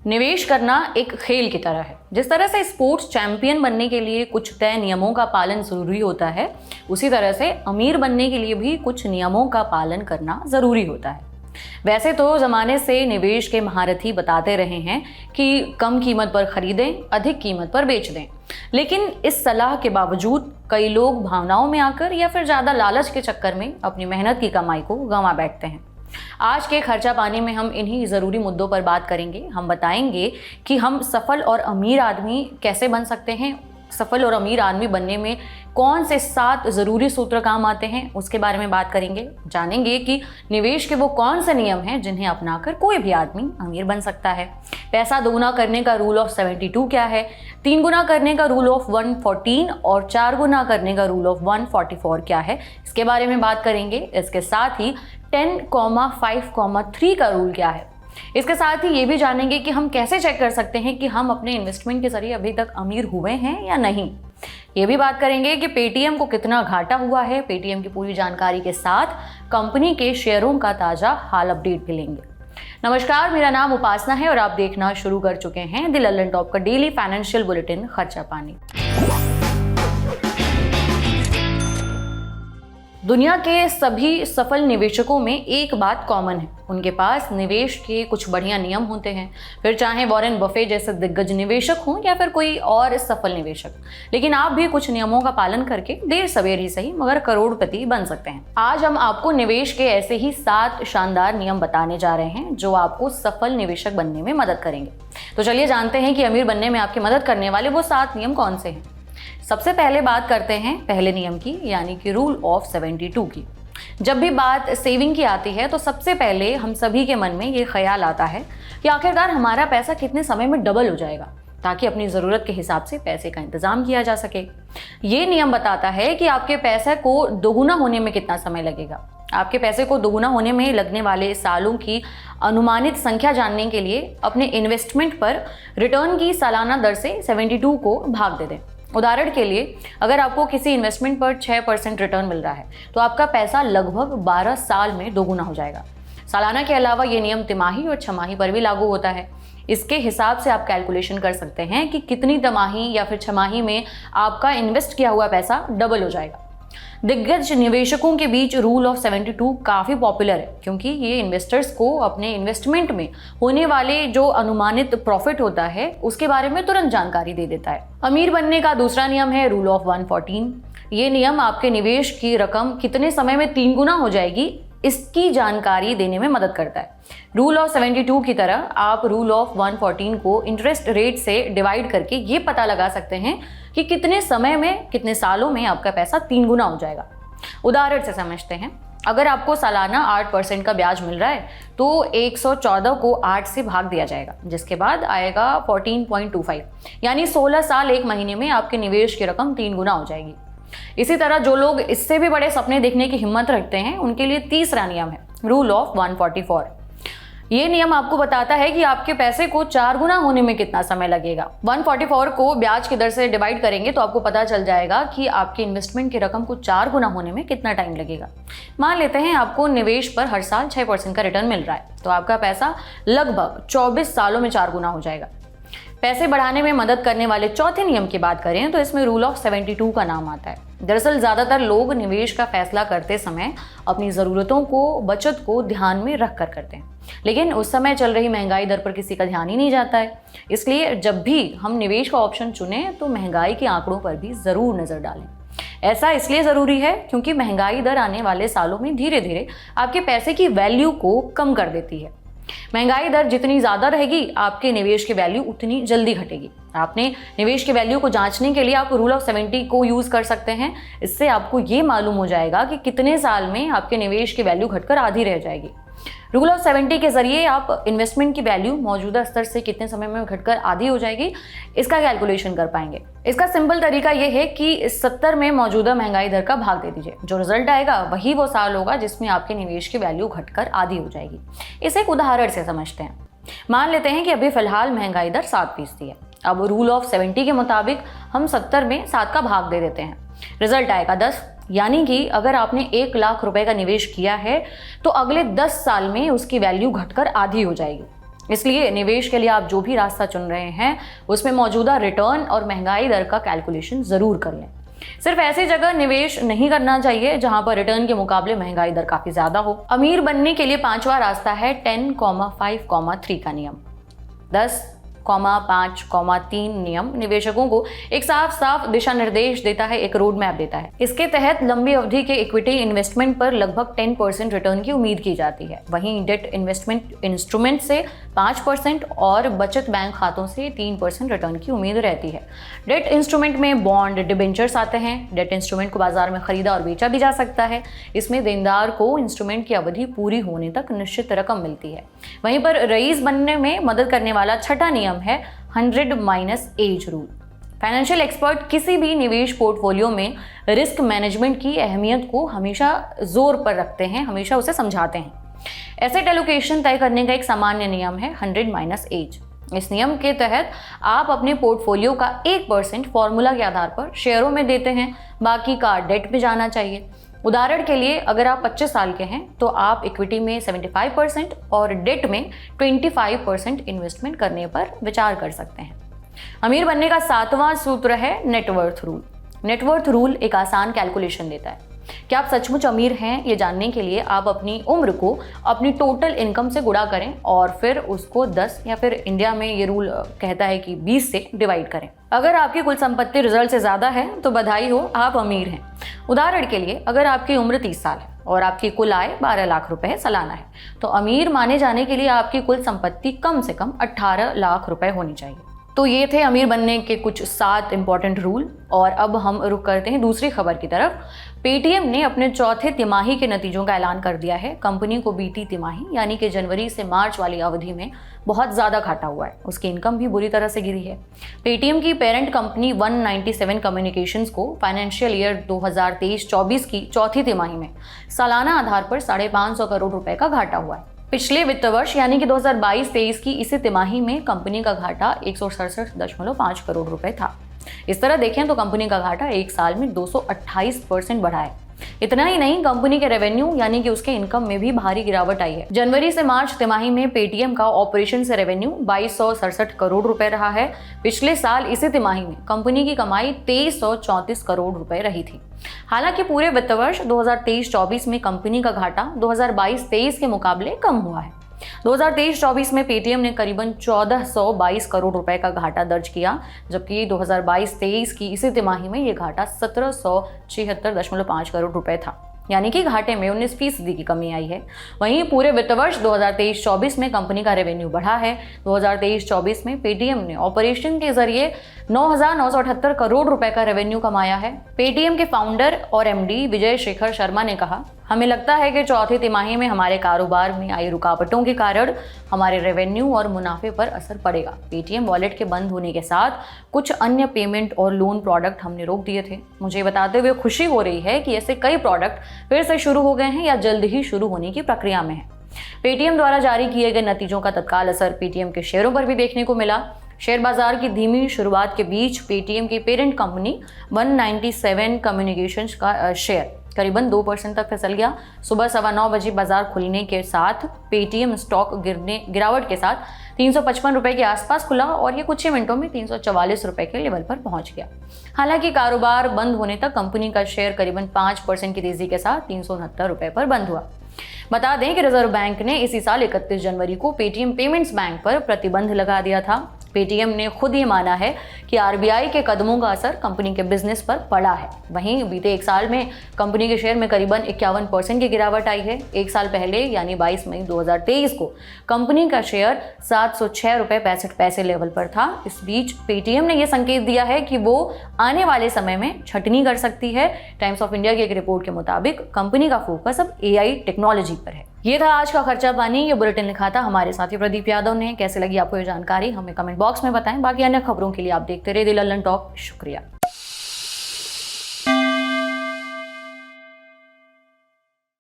निवेश करना एक खेल की तरह है। जिस तरह से स्पोर्ट्स चैंपियन बनने के लिए कुछ तय नियमों का पालन जरूरी होता है, उसी तरह से अमीर बनने के लिए भी कुछ नियमों का पालन करना जरूरी होता है। वैसे तो जमाने से निवेश के महारथी बताते रहे हैं कि कम कीमत पर खरीदें, अधिक कीमत पर बेच दें, लेकिन इस सलाह के बावजूद कई लोग भावनाओं में आकर या फिर ज्यादा लालच के चक्कर में अपनी मेहनत की कमाई को गंवा बैठते हैं। आज के खर्चा पानी में हम इन्हीं ज़रूरी मुद्दों पर बात करेंगे। हम बताएंगे कि हम सफल और अमीर आदमी कैसे बन सकते हैं, सफल और अमीर आदमी बनने में कौन से 7 ज़रूरी सूत्र काम आते हैं, उसके बारे में बात करेंगे। जानेंगे कि निवेश के वो कौन से नियम हैं जिन्हें अपनाकर कोई भी आदमी अमीर बन सकता है। पैसा दोगुना करने का रूल ऑफ 72 क्या है, 3 गुना करने का रूल ऑफ 114 और 4 गुना करने का रूल ऑफ 144 क्या है, इसके बारे में बात करेंगे। इसके साथ ही 10,5,3 का रूल क्या है। इसके साथ ही ये भी जानेंगे कि हम कैसे चेक कर सकते हैं कि हम अपने इन्वेस्टमेंट के जरिए अभी तक अमीर हुए हैं या नहीं। ये भी बात करेंगे कि पेटीएम को कितना घाटा हुआ है। पेटीएम की पूरी जानकारी के साथ कंपनी के शेयरों का ताजा हाल अपडेट भी लेंगे। नमस्कार, मेरा नाम उपासना है और आप देखना शुरू कर चुके हैं द लल्लन टॉप का डेली फाइनेंशियल बुलेटिन खर्चा पानी। दुनिया के सभी सफल निवेशकों में एक बात कॉमन है, उनके पास निवेश के कुछ बढ़िया नियम होते हैं। फिर चाहे वॉरेन बफे जैसे दिग्गज निवेशक हों या फिर कोई और सफल निवेशक, लेकिन आप भी कुछ नियमों का पालन करके देर सवेर ही सही मगर करोड़पति बन सकते हैं। आज हम आपको निवेश के ऐसे ही 7 शानदार नियम बताने जा रहे हैं जो आपको सफल निवेशक बनने में मदद करेंगे। तो चलिए जानते हैं कि अमीर बनने में आपकी मदद करने वाले वो 7 नियम कौन से हैं। सबसे पहले बात करते हैं पहले नियम की, यानी कि रूल ऑफ 72 की। जब भी बात सेविंग की आती है तो सबसे पहले हम सभी के मन में ये ख्याल आता है कि आखिरकार हमारा पैसा कितने समय में डबल हो जाएगा, ताकि अपनी ज़रूरत के हिसाब से पैसे का इंतजाम किया जा सके। ये नियम बताता है कि आपके पैसे को दोगुना होने में कितना समय लगेगा। आपके पैसे को दोगुना होने में लगने वाले सालों की अनुमानित संख्या जानने के लिए अपने इन्वेस्टमेंट पर रिटर्न की सालाना दर से 72 को भाग दे दें। उदाहरण के लिए, अगर आपको किसी इन्वेस्टमेंट पर 6% रिटर्न मिल रहा है तो आपका पैसा लगभग 12 साल में दोगुना हो जाएगा। सालाना के अलावा ये नियम तिमाही और छमाही पर भी लागू होता है। इसके हिसाब से आप कैलकुलेशन कर सकते हैं कि कितनी तिमाही या फिर छमाही में आपका इन्वेस्ट किया हुआ पैसा डबल हो जाएगा। दिग्गज निवेशकों के बीच रूल ऑफ 72 काफ़ी पॉपुलर है, क्योंकि ये इन्वेस्टर्स को अपने इन्वेस्टमेंट में होने वाले जो अनुमानित प्रॉफिट होता है उसके बारे में तुरंत जानकारी दे देता है। अमीर बनने का दूसरा नियम है रूल ऑफ 114। ये नियम आपके निवेश की रकम कितने समय में 3 गुना हो जाएगी इसकी जानकारी देने में मदद करता है। रूल ऑफ 72 की तरह आप रूल ऑफ 114 को इंटरेस्ट रेट से डिवाइड करके ये पता लगा सकते हैं कि कितने समय में, कितने सालों में आपका पैसा 3 गुना हो जाएगा। उदाहरण से समझते हैं, अगर आपको सालाना 8% का ब्याज मिल रहा है तो 114 को 8 से भाग दिया जाएगा, जिसके बाद आएगा 14.25, यानी 16 साल 1 महीने में आपके निवेश की रकम 3 गुना हो जाएगी। इसी तरह जो लोग इससे भी बड़े सपने देखने की हिम्मत रखते हैं उनके लिए तीसरा नियम है रूल ऑफ 144। ये नियम आपको बताता है कि आपके पैसे को 4 गुना होने में कितना समय लगेगा। 144 को ब्याज की दर से डिवाइड करेंगे तो आपको पता चल जाएगा कि आपके इन्वेस्टमेंट की रकम को 4 गुना होने में कितना टाइम लगेगा। मान लेते हैं आपको निवेश पर हर साल 6% का रिटर्न मिल रहा है, तो आपका पैसा लगभग 24 सालों में 4 गुना हो जाएगा। पैसे बढ़ाने में मदद करने वाले चौथे नियम की बात करें तो इसमें रूल ऑफ 72 का नाम आता है। दरअसल ज़्यादातर लोग निवेश का फैसला करते समय अपनी ज़रूरतों को, बचत को ध्यान में रख कर करते हैं, लेकिन उस समय चल रही महंगाई दर पर किसी का ध्यान ही नहीं जाता है। इसलिए जब भी हम निवेश का ऑप्शन चुनें तो महंगाई के आंकड़ों पर भी ज़रूर नज़र डालें। ऐसा इसलिए ज़रूरी है क्योंकि महंगाई दर आने वाले सालों में धीरे धीरे आपके पैसे की वैल्यू को कम कर देती है। महंगाई दर जितनी ज़्यादा रहेगी आपके निवेश की वैल्यू उतनी जल्दी घटेगी। आपने निवेश की वैल्यू को जांचने के लिए आप रूल ऑफ 70 को यूज़ कर सकते हैं। इससे आपको ये मालूम हो जाएगा कि कितने साल में आपके निवेश की वैल्यू घटकर आधी रह जाएगी। रूल ऑफ 70 के जरिए आप इन्वेस्टमेंट की वैल्यू मौजूदा स्तर से कितने समय में घटकर आधी हो जाएगी इसका कैलकुलेशन कर पाएंगे। इसका सिंपल तरीका यह है कि 70 में मौजूदा महंगाई दर का भाग दे दीजिए। जो रिजल्ट आएगा वही वो साल होगा जिसमें आपके निवेश की वैल्यू घटकर आधी हो जाएगी। इसे एक उदाहरण से समझते हैं। मान लेते हैं कि अभी फिलहाल महंगाई दर 7% है। अब रूल ऑफ 70 के मुताबिक हम 70 में 7 का भाग दे देते हैं, रिजल्ट आएगा 10। यानी कि अगर आपने 1 लाख रुपए का निवेश किया है तो अगले 10 साल में उसकी वैल्यू घटकर आधी हो जाएगी। इसलिए निवेश के लिए आप जो भी रास्ता चुन रहे हैं उसमें मौजूदा रिटर्न और महंगाई दर का कैलकुलेशन जरूर कर लें। सिर्फ ऐसी जगह निवेश नहीं करना चाहिए जहां पर रिटर्न के मुकाबले महंगाई दर काफी ज्यादा हो। अमीर बनने के लिए पांचवा रास्ता है 10,5,3 का नियम। 10,5,3 नियम निवेशकों को एक साफ दिशा निर्देश देता है, एक रोड मैप देता है। इसके तहत लंबी अवधि के इक्विटी इन्वेस्टमेंट पर लगभग 10% रिटर्न की उम्मीद की जाती है। वहीं डेट इन्वेस्टमेंट इंस्ट्रूमेंट से 5% और बचत बैंक खातों से 3% रिटर्न की उम्मीद रहती है। डेट इंस्ट्रूमेंट में बॉन्ड, डिबेंचर्स आते हैं। डेट इंस्ट्रूमेंट को बाजार में खरीदा और बेचा भी जा सकता है। इसमें देनदार को इंस्ट्रूमेंट की अवधि पूरी होने तक निश्चित रकम मिलती है। वहीं पर रईस बनने में मदद करने वाला छठा नियम है 100 - एज रूल। फाइनेंशियल एक्सपर्ट किसी भी निवेश पोर्टफोलियो में रिस्क मैनेजमेंट की अहमियत को हमेशा जोर पर रखते हैं, हमेशा उसे समझाते हैं। एसेट एलोकेशन तय करने का एक सामान्य नियम है 100 - एज। इस नियम के तहत आप अपने पोर्टफोलियो का 1% फॉर्मूला के आधार पर शेयरों में देते हैं, बाकी का डेट में जाना चाहिए। उदाहरण के लिए अगर आप 25 साल के हैं तो आप इक्विटी में 75% और डेट में 25% इन्वेस्टमेंट करने पर विचार कर सकते हैं। अमीर बनने का 7वां सूत्र है नेटवर्थ रूल। नेटवर्थ रूल एक आसान कैलकुलेशन देता है। क्या आप सचमुच अमीर हैं ये जानने के लिए आप अपनी उम्र को अपनी टोटल इनकम से गुणा करें और फिर उसको 10 या फिर इंडिया में ये रूल कहता है कि 20 से डिवाइड करें। अगर आपकी कुल संपत्ति रिजल्ट से ज़्यादा है तो बधाई हो, आप अमीर हैं। उदाहरण के लिए अगर आपकी उम्र 30 साल है और आपकी कुल आय 12 लाख रुपए सालाना है तो अमीर माने जाने के लिए आपकी कुल संपत्ति कम से कम 18 लाख रुपए होनी चाहिए। तो ये थे अमीर बनने के कुछ 7 इंपॉर्टेंट रूल। और अब हम रुक करते हैं दूसरी खबर की तरफ। पेटीएम ने अपने चौथे तिमाही के नतीजों का ऐलान कर दिया है। कंपनी को बीती तिमाही यानी कि जनवरी से मार्च वाली अवधि में बहुत ज़्यादा घाटा हुआ है। उसकी इनकम भी बुरी तरह से गिरी है। पेटीएम की पेरेंट कंपनी 197 कम्युनिकेशंस को फाइनेंशियल ईयर 2023-24 की चौथी तिमाही में सालाना आधार पर 550 करोड़ रुपए का घाटा हुआ है। पिछले वित्त वर्ष यानी कि 2022-23 की इसी तिमाही में कंपनी का घाटा 167.5 करोड़ रुपए था। इस तरह देखें तो कंपनी का घाटा एक साल में 228% बढ़ा है। इतना ही नहीं, कंपनी के रेवेन्यू यानी कि उसके इनकम में भी भारी गिरावट आई है। जनवरी से मार्च तिमाही में पेटीएम का ऑपरेशन से रेवेन्यू 2267 करोड़ रुपए रहा है। पिछले साल इसी तिमाही में कंपनी की कमाई 2334 करोड़ रुपए रही थी। हालांकि पूरे वित्त वर्ष 2023-24 में कंपनी का घाटा 2022-23 के मुकाबले कम हुआ है। 2023-24 में पेटीएम ने करीबन 1422 करोड़ रुपए का घाटा दर्ज किया, जबकि 2022-23 की इसी तिमाही में ये घाटा 1776.5 करोड़ रुपए था, यानी कि घाटे में 19% की कमी आई है। वहीं पूरे वित्त वर्ष 2023-24 में कंपनी का रेवेन्यू बढ़ा है। 2023-24 में पेटीएम ने ऑपरेशन के जरिए 9,978 करोड़ रुपए का रेवेन्यू कमाया है। पेटीएम के फाउंडर और एमडी विजय शेखर शर्मा ने कहा, हमें लगता है कि चौथी तिमाही में हमारे कारोबार में आई रुकावटों के कारण हमारे रेवेन्यू और मुनाफे पर असर पड़ेगा। पेटीएम वॉलेट के बंद होने के साथ कुछ अन्य पेमेंट और लोन प्रोडक्ट हमने रोक दिए थे। मुझे बताते हुए खुशी हो रही है कि ऐसे कई प्रोडक्ट फिर से शुरू हो गए हैं या जल्द ही शुरू होने की प्रक्रिया में है। पेटीएम द्वारा जारी किए गए नतीजों का तत्काल असर पेटीएम के शेयरों पर भी देखने को मिला। शेयर बाजार की धीमी शुरुआत के बीच पेटीएम की पेरेंट कंपनी 197 कम्युनिकेशंस का शेयर करीबन 2% तक फिसल गया। सुबह 9:15 बजे बाजार खुलने के साथ पेटीएम स्टॉक गिरावट के साथ 355 रुपए के आसपास खुला और ये कुछ ही मिनटों में 344 रुपए के लेवल पर पहुंच गया। हालांकि कारोबार बंद होने तक कंपनी का शेयर करीबन 5% की तेजी के साथ 369 रुपए पर बंद हुआ। बता दें कि रिजर्व बैंक ने इसी साल 31 जनवरी को पेटीएम पेमेंट्स बैंक पर प्रतिबंध लगा दिया था। पेटीएम ने खुद ये माना है कि आरबीआई के कदमों का असर कंपनी के बिजनेस पर पड़ा है। वहीं बीते एक साल में कंपनी के शेयर में करीबन 51% की गिरावट आई है। एक साल पहले यानी 22 मई 2023 को कंपनी का शेयर 706 रुपये 65 पैसे लेवल पर था। इस बीच पेटीएम ने यह संकेत दिया है कि वो आने वाले समय में छटनी कर सकती है। टाइम्स ऑफ इंडिया की एक रिपोर्ट के मुताबिक कंपनी का फोकस अब एआई टेक्नोलॉजी पर है। ये था आज का खर्चा पानी। ये बुलेटिन लिखा था हमारे साथी प्रदीप यादव ने। कैसे लगी आपको ये जानकारी हमें कमेंट बॉक्स में बताएं। बाकी अन्य खबरों के लिए आप देखते रहिए द लल्लन टॉप। शुक्रिया।